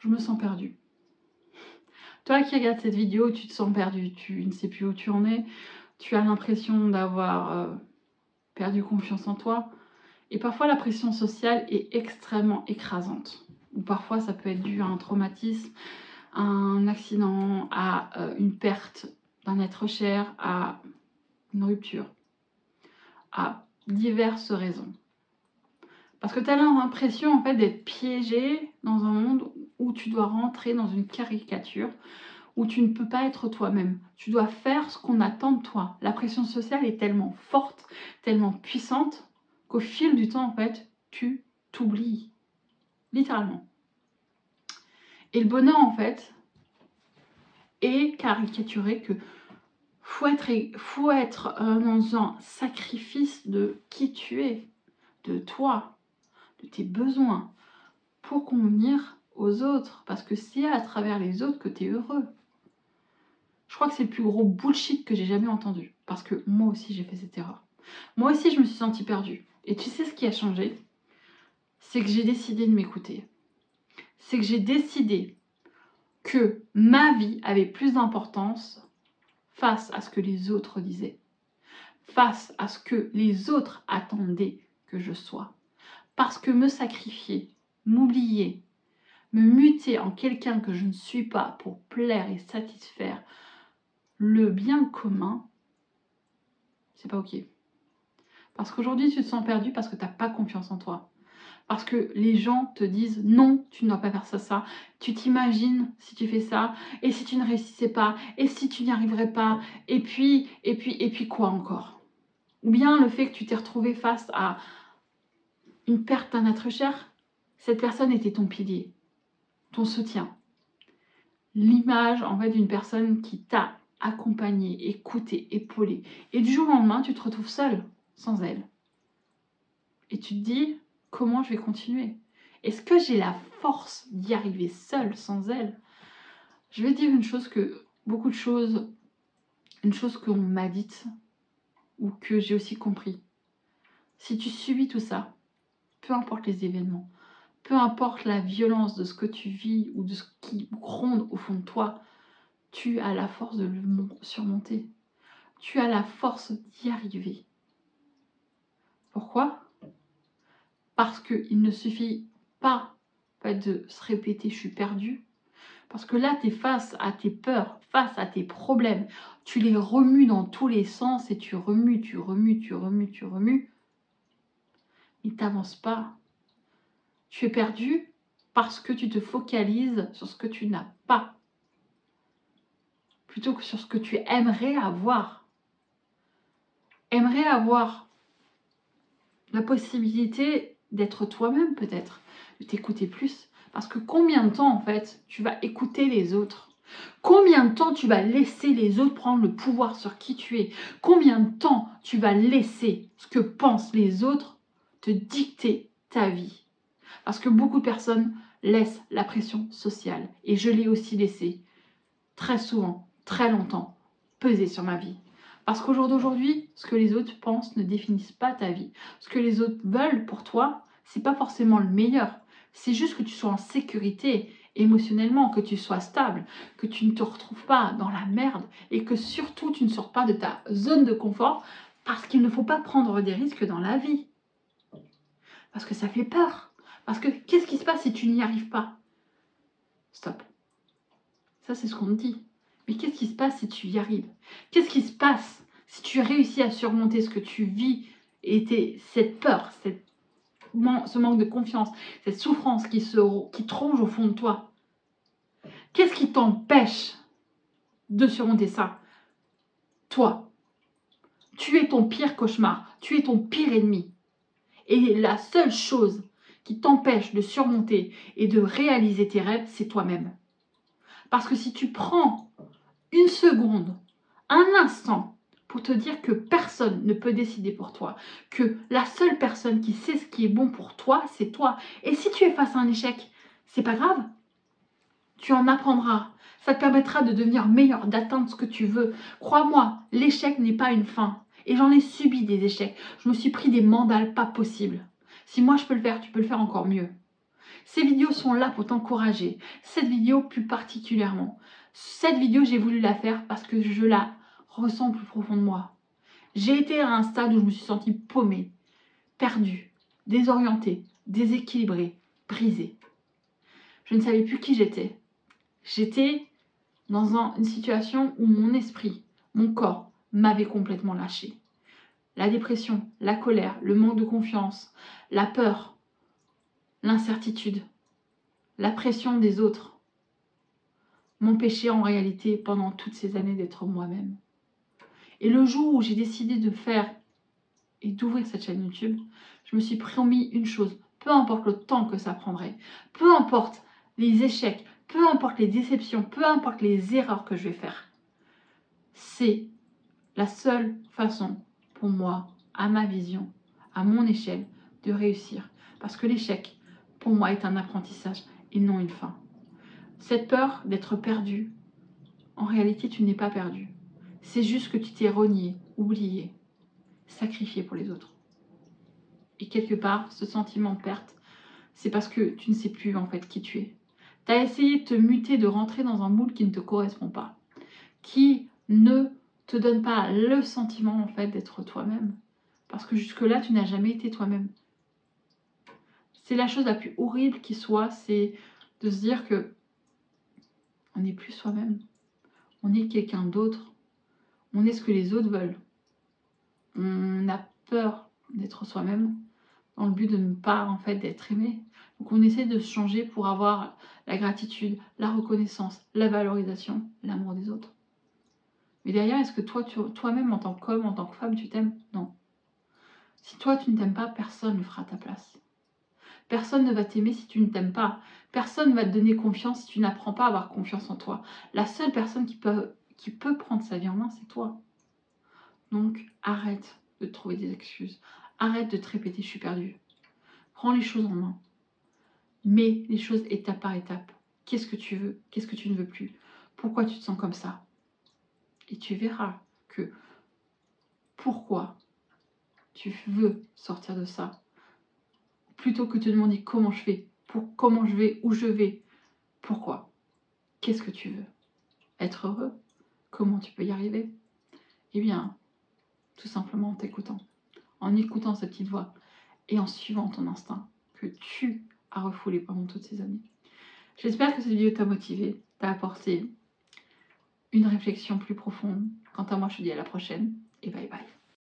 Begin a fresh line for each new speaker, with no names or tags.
je me sens perdue. Toi qui regardes cette vidéo, tu te sens perdu, tu ne sais plus où tu en es, tu as l'impression d'avoir perdu confiance en toi. Et parfois la pression sociale est extrêmement écrasante. Ou parfois ça peut être dû à un traumatisme, à un accident, à une perte d'un être cher, à une rupture, à diverses raisons. Parce que tu as l'impression en fait d'être piégé dans un monde où tu dois rentrer dans une caricature, où tu ne peux pas être toi-même. Tu dois faire ce qu'on attend de toi. La pression sociale est tellement forte, tellement puissante, qu'au fil du temps, en fait, tu t'oublies. Littéralement. Et le bonheur, en fait, est caricaturé que faut être dans un sacrifice de qui tu es, de toi, de tes besoins, pour convenir aux autres. Parce que c'est à travers les autres que tu es heureux. Je crois que c'est le plus gros bullshit que j'ai jamais entendu. Parce que moi aussi, j'ai fait cette erreur. Moi aussi, je me suis sentie perdue. Et tu sais ce qui a changé? C'est que j'ai décidé de m'écouter. C'est que j'ai décidé que ma vie avait plus d'importance face à ce que les autres disaient. Face à ce que les autres attendaient que je sois. Parce que me sacrifier, m'oublier, me muter en quelqu'un que je ne suis pas pour plaire et satisfaire le bien commun, c'est pas ok. Parce qu'aujourd'hui, tu te sens perdu parce que tu n'as pas confiance en toi. Parce que les gens te disent non, tu ne dois pas faire ça. Tu t'imagines si tu fais ça, et si tu ne réussissais pas, et si tu n'y arriverais pas, et puis quoi encore? Ou bien le fait que tu t'es retrouvé face à une perte d'un être cher, cette personne était ton pilier, ton soutien. L'image en fait d'une personne qui t'a accompagné, écouté, épaulé. Et du jour au lendemain, tu te retrouves seule, sans elle. Et tu te dis, comment je vais continuer? Est-ce que j'ai la force d'y arriver seule, sans elle? Je vais dire une chose une chose qu'on m'a dite, ou que j'ai aussi compris. Si tu subis tout ça, peu importe les événements, peu importe la violence de ce que tu vis ou de ce qui gronde au fond de toi, tu as la force de le surmonter. Tu as la force d'y arriver. Pourquoi? Parce qu'il ne suffit pas de se répéter « je suis perdu ». Parce que là, tu es face à tes peurs, face à tes problèmes. Tu les remues dans tous les sens et tu remues. Mais tu n'avances pas. Tu es perdu parce que tu te focalises sur ce que tu n'as pas. Plutôt que sur ce que tu aimerais avoir. Aimerais avoir la possibilité d'être toi-même peut-être, de t'écouter plus. Parce que combien de temps en fait tu vas écouter les autres? Combien de temps tu vas laisser les autres prendre le pouvoir sur qui tu es? Combien de temps tu vas laisser ce que pensent les autres te dicter ta vie? Parce que beaucoup de personnes laissent la pression sociale. Et je l'ai aussi laissé très souvent, très longtemps, peser sur ma vie. Parce qu'au jour d'aujourd'hui, ce que les autres pensent ne définissent pas ta vie. Ce que les autres veulent pour toi, c'est pas forcément le meilleur. C'est juste que tu sois en sécurité émotionnellement, que tu sois stable, que tu ne te retrouves pas dans la merde et que surtout tu ne sortes pas de ta zone de confort parce qu'il ne faut pas prendre des risques dans la vie. Parce que ça fait peur. Parce que qu'est-ce qui se passe si tu n'y arrives pas? Stop. Ça, c'est ce qu'on te dit. Mais qu'est-ce qui se passe si tu y arrives? Qu'est-ce qui se passe si tu réussis à surmonter ce que tu vis et cette peur, ce manque de confiance, cette souffrance qui te ronge au fond de toi? Qu'est-ce qui t'empêche de surmonter ça? Toi. Tu es ton pire cauchemar. Tu es ton pire ennemi. Et la seule chose qui t'empêche de surmonter et de réaliser tes rêves, c'est toi-même. Parce que si tu prends une seconde, un instant, pour te dire que personne ne peut décider pour toi, que la seule personne qui sait ce qui est bon pour toi, c'est toi. Et si tu es face à un échec, c'est pas grave. Tu en apprendras. Ça te permettra de devenir meilleur, d'atteindre ce que tu veux. Crois-moi, l'échec n'est pas une fin. Et j'en ai subi des échecs. Je me suis pris des mandales pas possibles. Si moi je peux le faire, tu peux le faire encore mieux. Ces vidéos sont là pour t'encourager. Cette vidéo plus particulièrement. Cette vidéo, j'ai voulu la faire parce que je la ressens au plus profond de moi. J'ai été à un stade où je me suis sentie paumée, perdue, désorientée, déséquilibrée, brisée. Je ne savais plus qui j'étais. J'étais dans une situation où mon esprit, mon corps m'avait complètement lâché. La dépression, la colère, le manque de confiance, la peur, l'incertitude, la pression des autres m'empêchaient en réalité pendant toutes ces années d'être moi-même. Et le jour où j'ai décidé de faire et d'ouvrir cette chaîne YouTube, je me suis promis une chose, peu importe le temps que ça prendrait, peu importe les échecs, peu importe les déceptions, peu importe les erreurs que je vais faire, c'est la seule façon pour moi, à ma vision, à mon échelle, de réussir. Parce que l'échec, pour moi, est un apprentissage et non une fin. Cette peur d'être perdu, en réalité, tu n'es pas perdu. C'est juste que tu t'es renié, oublié, sacrifié pour les autres. Et quelque part, ce sentiment de perte, c'est parce que tu ne sais plus en fait qui tu es. Tu as essayé de te muter, de rentrer dans un moule qui ne te correspond pas, qui ne te donne pas le sentiment en fait d'être toi-même. Parce que jusque-là, tu n'as jamais été toi-même. C'est la chose la plus horrible qui soit, c'est de se dire que on n'est plus soi-même. On est quelqu'un d'autre. On est ce que les autres veulent. On a peur d'être soi-même dans le but de ne pas en fait d'être aimé. Donc on essaie de se changer pour avoir la gratitude, la reconnaissance, la valorisation, l'amour des autres. Mais derrière, est-ce que toi-même en tant qu'homme, en tant que femme, tu t'aimes? Non. Si toi tu ne t'aimes pas, personne ne le fera à ta place. Personne ne va t'aimer si tu ne t'aimes pas. Personne ne va te donner confiance si tu n'apprends pas à avoir confiance en toi. La seule personne qui peut prendre sa vie en main, c'est toi. Donc arrête de te trouver des excuses. Arrête de te répéter « je suis perdue ». Prends les choses en main. Mets les choses étape par étape. Qu'est-ce que tu veux? Qu'est-ce que tu ne veux plus? Pourquoi tu te sens comme ça? Et tu verras que pourquoi tu veux sortir de ça. Plutôt que de te demander comment je fais, comment je vais, où je vais. Pourquoi? Qu'est-ce que tu veux? Être heureux? Comment tu peux y arriver? Eh bien, tout simplement en t'écoutant. En écoutant cette petite voix et en suivant ton instinct que tu as refoulé pendant toutes ces années. J'espère que cette vidéo t'a motivé, t'a apporté une réflexion plus profonde. Quant à moi, je te dis à la prochaine et bye bye.